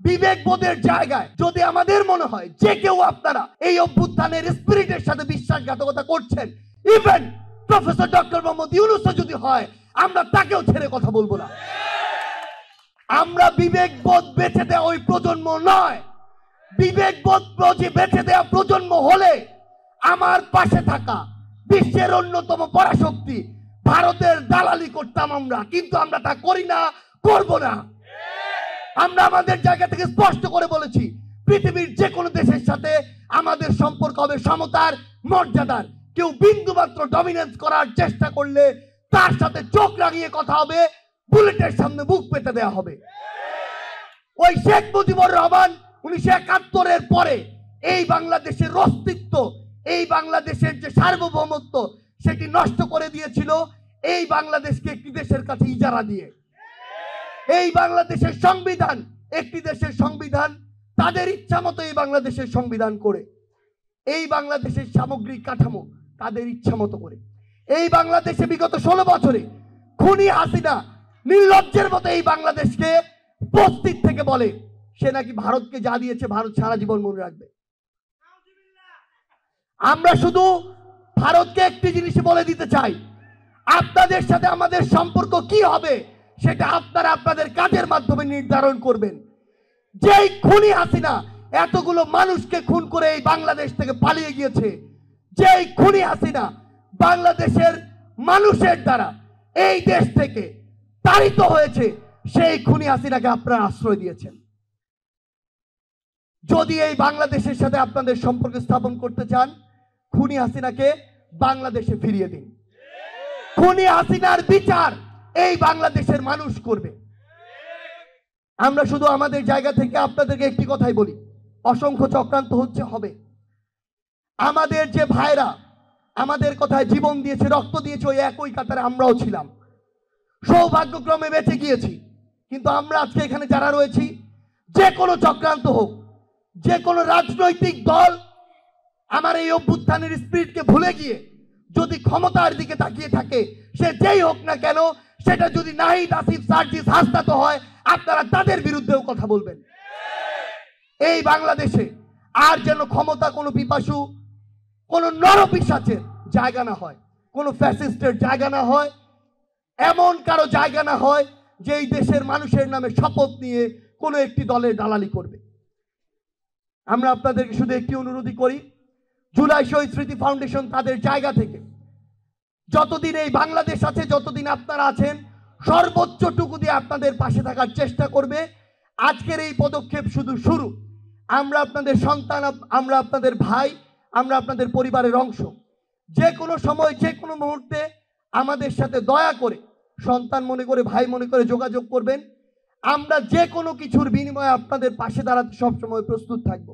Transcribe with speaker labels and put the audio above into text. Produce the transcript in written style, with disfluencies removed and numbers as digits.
Speaker 1: বিবেকবোধের জায়গায় যদি আমাদের মনে হয় যে কেউ আপনারা এই অভ্যুত্থানের স্পিরিটের সাথে বিশ্বাসঘাতকতা করছেন, even professor doctor Mohammad Yunus যদি হয়, আমরা তাকেও ছেড়ে কথা বলবো না। আমরা বিবেকবোধ বেঁচে দেওয়া ওই প্রজন্ম নয়। বিবেকবোধ বেঁচে দেওয়া প্রজন্ম হলে আমার পাশে থাকা বিশ্বের অন্যতম পরাশক্তি ভারতের দালালি করতাম আমরা, কিন্তু আমরা তা করি না, করব না। আমরা আমাদের জায়গা থেকে স্পষ্ট করে বলেছি, পৃথিবীর যে কোনো দেশের সাথে আমাদের সম্পর্ক হবে সমতার, মর্যাদার। কেউ বিন্দুমাত্র ডমিনেন্স করার চেষ্টা করলে তার সাথে চোখ রাঙিয়ে কথা হবে, বুলেটের সামনে বুক পেতে দেওয়া হবে। ওই শেখ মুজিবুর রহমান 1971-এর পরে এই বাংলাদেশের অস্তিত্ব, এই বাংলাদেশের যে সার্বভৌমত্ব, সেটি নষ্ট করে দিয়েছিল এই বাংলাদেশকে একটি দেশের কাছে ইজারা দিয়ে। এই বাংলাদেশের সংবিধান একটি দেশের সংবিধান, তাদের ইচ্ছা মতো এই বাংলাদেশের সংবিধান করে, এই বাংলাদেশের সামগ্রিক কাঠামো তাদের ইচ্ছা মতো করে। এই বাংলাদেশে বিগত 16 বছরে খুনি হাসিনা নির্লজ্জের মতো এই বাংলাদেশকে উপস্থিত থেকে বলে সে নাকি ভারতকে যা দিয়েছে ভারত সারা জীবন মনে রাখবে। আমরা শুধু ভারতকে একটি জিনিস বলে দিতে চাই, আপনাদের সাথে আমাদের সম্পর্ক কি হবে সেটা আপনারা আপনাদের কাজের মাধ্যমে নির্ধারণ করবেন। যেই খুনি হাসিনা এতগুলো মানুষকে খুন করে এই বাংলাদেশ থেকে পালিয়ে গিয়েছে, যেই খুনি হাসিনা বাংলাদেশের মানুষের দ্বারা এই দেশ থেকে তাড়িত হয়েছে, সেই খুনি হাসিনাকে আপনারা আশ্রয় দিয়েছেন। যদি এই বাংলাদেশের সাথে আপনাদের সম্পর্ক স্থাপন করতে চান, খুনি হাসিনাকে বাংলাদেশে ফিরিয়ে দিন। খুনি হাসিনার বিচার এই বাংলাদেশের মানুষ করবে। আমরা শুধু আমাদের জায়গা থেকে আপনাদেরকে একটি কথাই বলি, অসংখ্য চক্রান্ত হচ্ছে, হবে। আমাদের যে ভাইরা আমাদের কথায় জীবন দিয়েছে, রক্ত দিয়েছে, ওই একই কাতারে আমরাও ছিলাম, সৌভাগ্যক্রমে বেঁচে গিয়েছি। কিন্তু আমরা আজকে এখানে যারা রয়েছি, যে কোনো চক্রান্ত হোক, যে কোনো রাজনৈতিক দল আমার এই অভ্যুত্থানের স্পিরিটকে ভুলে গিয়ে যদি ক্ষমতার দিকে তাকিয়ে থাকে, সে যেই হোক না কেন, সেটা যদি নাহিদ, আসিফ, সার্জিস, হাসনাত হয়, আপনারা তাদের বিরুদ্ধেও কথা বলবেন। এই বাংলাদেশে আর যেন ক্ষমতা কোনো পিপাসু, কোনো নরপিশাচের জায়গা না হয়, কোনো ফ্যাসিস্টের জায়গা না হয়, এমন কারো জায়গা না হয় যে এই দেশের মানুষের নামে শপথ নিয়ে কোনো একটি দলের দালালি করবে। আমরা আপনাদেরকে শুধু একটি অনুরোধই করি, জুলাই শহীদ স্মৃতি ফাউন্ডেশন তাদের জায়গা থেকে যতদিন এই বাংলাদেশ আছে, যতদিন আপনারা আছেন, সর্বোচ্চটুকু দিয়ে আপনাদের পাশে থাকার চেষ্টা করবে। আজকের এই পদক্ষেপ শুধু শুরু। আমরা আপনাদের সন্তান, আমরা আপনাদের ভাই, আমরা আপনাদের পরিবারের অংশ। যে কোনো সময়, যে কোনো মুহূর্তে আমাদের সাথে দয়া করে, সন্তান মনে করে, ভাই মনে করে যোগাযোগ করবেন। আমরা যে কোনো কিছুর বিনিময়ে আপনাদের পাশে দাঁড়াতে সবসময় প্রস্তুত থাকবো।